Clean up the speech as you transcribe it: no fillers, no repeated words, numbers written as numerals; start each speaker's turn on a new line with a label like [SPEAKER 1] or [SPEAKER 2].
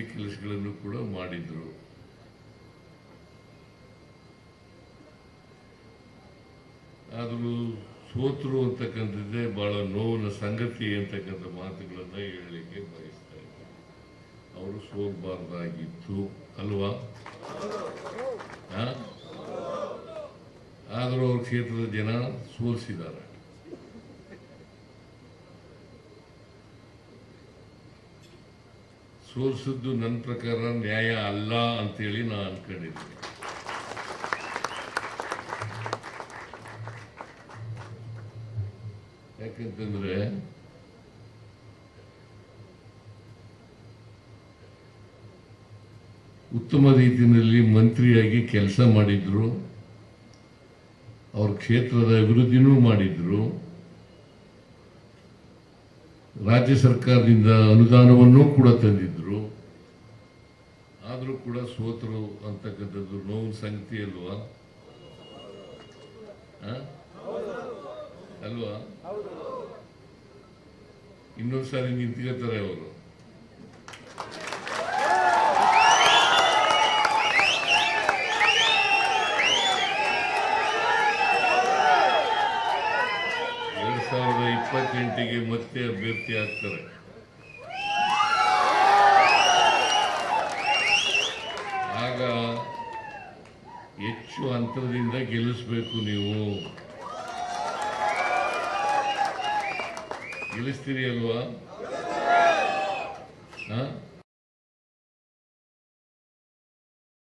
[SPEAKER 1] ಅಭಿವೃದ್ಧಿ ಕೆಲಸಗಳನ್ನು ಕೂಡ ಮಾಡಿದ್ರು. ಆದರೂ ಸೋತರು ಅಂತಕ್ಕಂಥದ್ದೇ ಬಹಳ ನೋವಿನ ಸಂಗತಿ ಅಂತಕ್ಕಂಥ ಮಾತುಗಳನ್ನ ಹೇಳಲಿಕ್ಕೆ ಬಯಸ್ತಾ ಇದ್ದಾರೆ. ಅವರು ಸೋಲ್ಬಾರ್ದಾಗಿತ್ತು ಅಲ್ವಾ? ಆದರೂ ಅವ್ರ ಕ್ಷೇತ್ರದ ಜನ ಸೋಲಿಸಿದ್ದಾರೆ. ಸೋಲಿಸಿದ್ದು ನನ್ನ ಪ್ರಕಾರ ನ್ಯಾಯ ಅಲ್ಲ ಅಂತೇಳಿ ನಾನು ಅನ್ಕೊಂಡಿದ್ದೀನಿ. ಯಾಕಂತಂದ್ರೆ ಉತ್ತಮ ರೀತಿಯಲ್ಲಿ ಮಂತ್ರಿಯಾಗಿ ಕೆಲಸ ಮಾಡಿದ್ರು, ಅವ್ರ ಕ್ಷೇತ್ರದ ಅಭಿವೃದ್ಧಿನೂ ಮಾಡಿದ್ರು, ರಾಜ್ಯ ಸರ್ಕಾರದಿಂದ ಅನುದಾನವನ್ನೂ ಕೂಡ ತಂದಿದ್ರು. ಆದರೂ ಕೂಡ ಸೋತರು ಅಂತಕ್ಕಂಥದ್ದು ನೋವು ಸಂಗತಿ ಅಲ್ವಾ? ಅಲ್ವಾ? ಇನ್ನೊಂದ್ಸಾರಿ ನಿಂತ್ಕೋತಾರೆ ಅವರು. ಗೆ ಮತ್ತೆ ಅಭ್ಯರ್ಥಿ ಆಗ್ತಾರೆ. ಆಗ ಹೆಚ್ಚು ಅಂತರದಿಂದ ಗೆಲ್ಲಿಸಬೇಕು. ನೀವು ಗೆಲ್ಲಿಸ್ತೀರಿ ಅಲ್ವಾ?